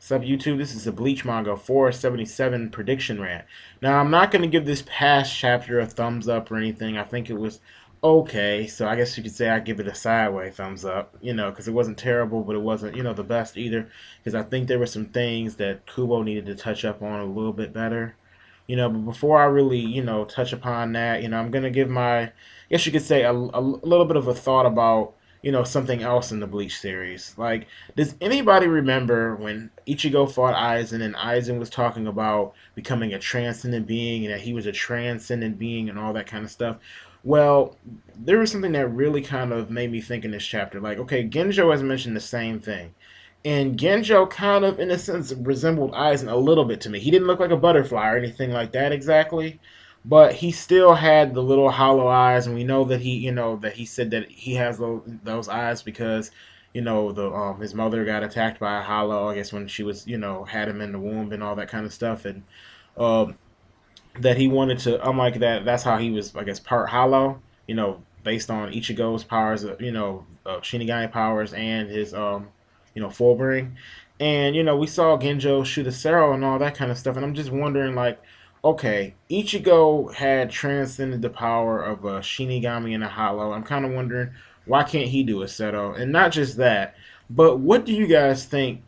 What's up, YouTube? This is the Bleach Manga 477 prediction rant. Now, I'm not going to give this past chapter a thumbs up or anything. I think it was okay, so I guess you could say I give it a sideways thumbs up, because it wasn't terrible, but it wasn't, the best either, because I think there were some things that Kubo needed to touch up on a little bit better. But before I really, touch upon that, I'm going to give my, I guess you could say, a little bit of a thought about, something else in the Bleach series. Like, does anybody remember when Ichigo fought Aizen and Aizen was talking about becoming a transcendent being and that he was a transcendent being and all that kind of stuff? Well, there was something that really kind of made me think in this chapter. Like, okay, Genjo has mentioned the same thing. And Genjo kind of, in a sense, resembled Aizen a little bit to me. He didn't look like a butterfly or anything like that exactly, but he still had the little hollow eyes, and we know that he said that he has those eyes because, the his mother got attacked by a hollow. I guess when she was, had him in the womb and all that kind of stuff, and um, that he wanted to, unlike that, that's how he was, I guess, part hollow. Based on Ichigo's powers, Shinigami powers and his full bring. And we saw Genjo shoot a Cero and all that kind of stuff, and I'm just wondering, like, okay, Ichigo had transcended the power of a Shinigami and a Hollow. I'm kind of wondering why can't he do a Cero? And not just that, but what do you guys think?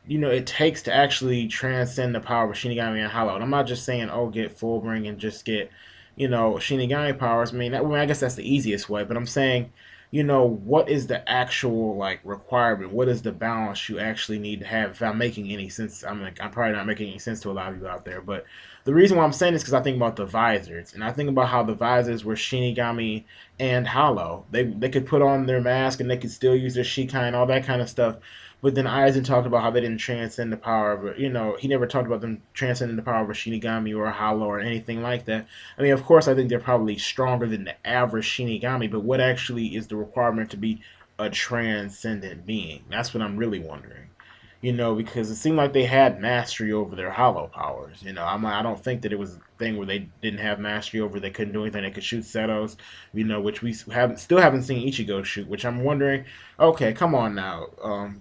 It takes to actually transcend the power of Shinigami and Hollow. And I'm not just saying, oh, get full bring and just get, Shinigami powers. I guess that's the easiest way. But I'm saying, what is the actual like requirement? What is the balance you actually need to have? If I'm making any sense, I'm probably not making any sense to a lot of you out there. But the reason why I'm saying this is because I think about the visors, and I think about how the visors were Shinigami and Hollow. They could put on their mask and they could still use their Shikai and all that kind of stuff. But then Aizen talked about how they didn't transcend the power of, he never talked about them transcending the power of a Shinigami or a Hollow or anything like that. Of course, I think they're probably stronger than the average Shinigami, but what actually is the requirement to be a transcendent being? That's what I'm really wondering. Because it seemed like they had mastery over their hollow powers. I don't think that it was a thing where they didn't have mastery over. They couldn't do anything. They could shoot Setos, which we still haven't seen Ichigo shoot. Which I'm wondering. Okay, come on now,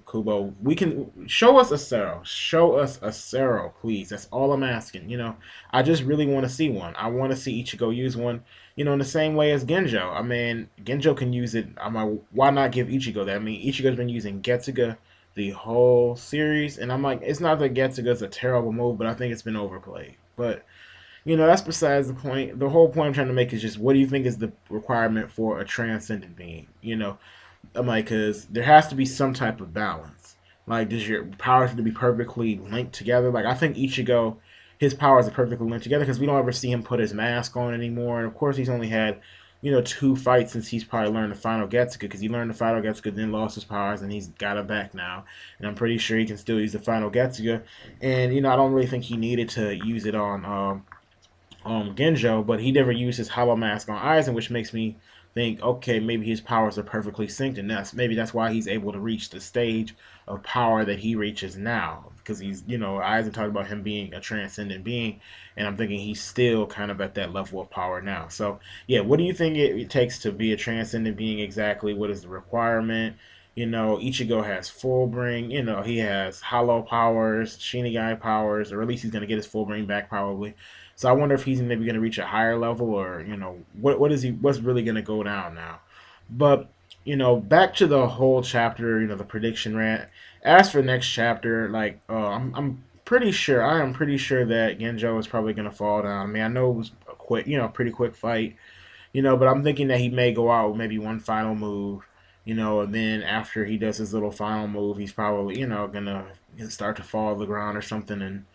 Kubo. We can show us a Cero. Show us a Cero, please. That's all I'm asking. I just really want to see one. I want to see Ichigo use one. In the same way as Genjo. Genjo can use it. Why not give Ichigo that? Ichigo's been using Getsuga the whole series, and I'm like, it's not that Getsuga's a terrible move, but I think it's been overplayed. But that's besides the point. The whole point I'm trying to make is just, what do you think is the requirement for a transcendent being? I'm like, because there has to be some type of balance. Like, does your powers have to be perfectly linked together? Like, I think Ichigo, his powers are perfectly linked together because we don't ever see him put his mask on anymore, and of course he's only had two fights since he's probably learned the final Getsuga, because he learned the final Getsuga, then lost his powers, and he's got it back now. And I'm pretty sure he can still use the final Getsuga. And, I don't really think he needed to use it on Genjo, but he never used his Hollow Mask on Aizen, which makes me think, okay, maybe his powers are perfectly synced, and that's why he's able to reach the stage of power that he reaches now. Because he's, Aizen talked about him being a transcendent being, and I'm thinking he's still kind of at that level of power now. So, yeah, what do you think it takes to be a transcendent being exactly? What is the requirement? Ichigo has full bring. He has hollow powers, Shinigami powers, or at least he's going to get his full bring back probably. So I wonder if he's maybe going to reach a higher level, or what's really going to go down now. But back to the whole chapter, the prediction rant. As for next chapter, like I'm pretty sure, I am pretty sure that Genjo is probably going to fall down. I know it was a quick, pretty quick fight, but I'm thinking that he may go out with maybe one final move, and then after he does his little final move, he's probably, gonna start to fall to the ground or something, and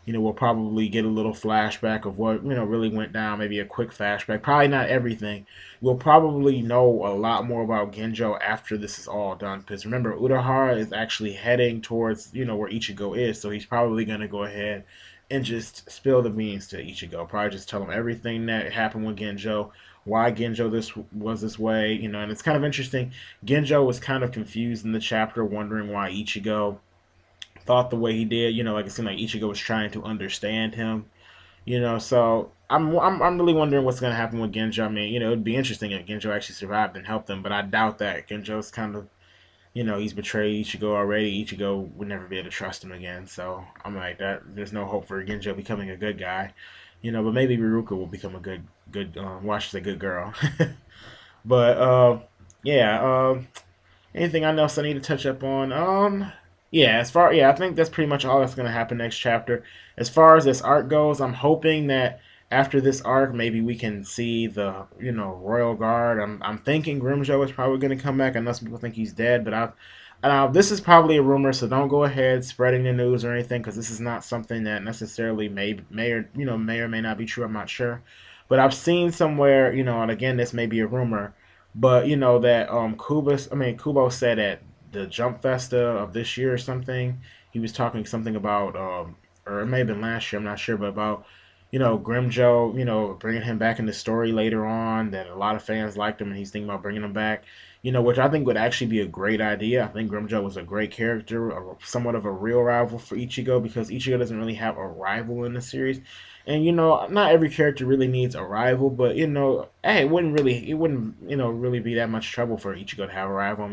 we'll probably get a little flashback of what, really went down, maybe a quick flashback. Probably not everything. We'll probably know a lot more about Genjo after this is all done. Because remember, Urahara is actually heading towards, where Ichigo is. So he's probably going to go ahead and just spill the beans to Ichigo. Probably just tell him everything that happened with Genjo. Why Genjo was this way, and it's kind of interesting. Genjo was kind of confused in the chapter, wondering why Ichigo thought the way he did. Like it seemed like Ichigo was trying to understand him. So I'm really wondering what's gonna happen with Genjo. It'd be interesting if Genjo actually survived and helped them, but I doubt that. Genjo's kind of he's betrayed Ichigo already. Ichigo would never be able to trust him again. So I'm like that. There's no hope for Genjo becoming a good guy. But maybe Ruruka will become a good. Watch as a good girl. But yeah. Anything else I need to touch up on? I think that's pretty much all that's gonna happen next chapter. As far as this arc goes, I'm hoping that after this arc, maybe we can see the Royal Guard. I'm thinking Grimjo is probably gonna come back. I know some people think he's dead, but this is probably a rumor, so don't go ahead spreading the news or anything because this is not something that necessarily may or may not be true. I'm not sure, but I've seen somewhere, and again, this may be a rumor, but that Kubo said at the Jump Festa of this year or something, he was talking something about or it may have been last year, I'm not sure, but about Grimjo, bringing him back in the story later on. That a lot of fans liked him, and he's thinking about bringing him back. Which I think would actually be a great idea. I think Grimjo was a great character, somewhat of a real rival for Ichigo because Ichigo doesn't really have a rival in the series. And not every character really needs a rival, but hey, it wouldn't really be that much trouble for Ichigo to have a rival.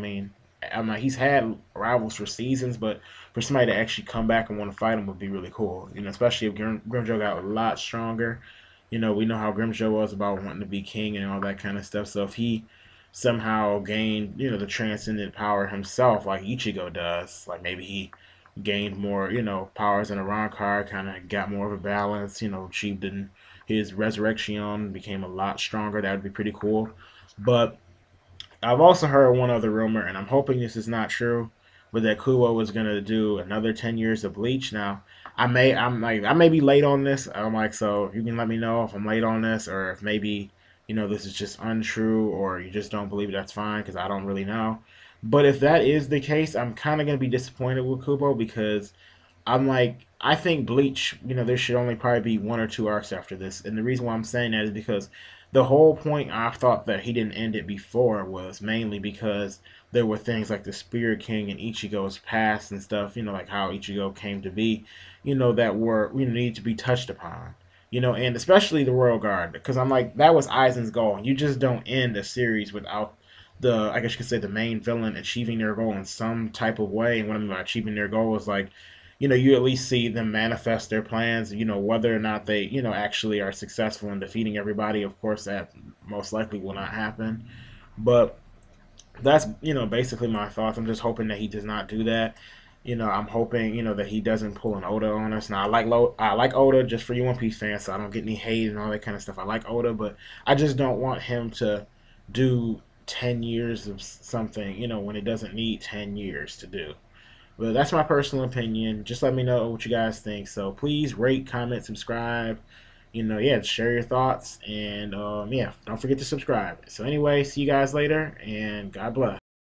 He's had rivals for seasons, but for somebody to actually come back and want to fight him would be really cool. Especially if Grimjo got a lot stronger. We know how Grimjo was about wanting to be king and all that kind of stuff. So if he somehow gained, the transcendent power himself, like Ichigo does, like maybe he gained more, powers in a Ron card, kind of got more of a balance, achieved in his resurrection, became a lot stronger. That would be pretty cool. But I've also heard one other rumor, and I'm hoping this is not true, but that Kubo was gonna do another 10 years of Bleach. Now, I may be late on this. I'm like, so if you can let me know if I'm late on this, or if maybe this is just untrue, or you just don't believe it. That's fine, because I don't really know. But if that is the case, I'm kind of gonna be disappointed with Kubo because I think Bleach, there should only probably be one or two arcs after this. And the reason why I'm saying that is because the whole point I thought that he didn't end it before was mainly because there were things like the Spirit King and Ichigo's past and stuff, like how Ichigo came to be, that were, need to be touched upon. And especially the Royal Guard, because I'm like, that was Aizen's goal. You just don't end a series without I guess you could say, the main villain achieving their goal in some type of way. And what I mean by achieving their goal is like, you at least see them manifest their plans, whether or not they, actually are successful in defeating everybody. Of course, that most likely will not happen. But that's, basically my thoughts. I'm just hoping that he does not do that. I'm hoping, that he doesn't pull an Oda on us. Now, I like Oda just for you One Piece fans, so I don't get any hate and all that kind of stuff. I like Oda, but I just don't want him to do 10 years of something, when it doesn't need 10 years to do. But that's my personal opinion. Just let me know what you guys think. So please rate, comment, subscribe. Yeah, share your thoughts. And yeah, don't forget to subscribe. So anyway, see you guys later, and God bless.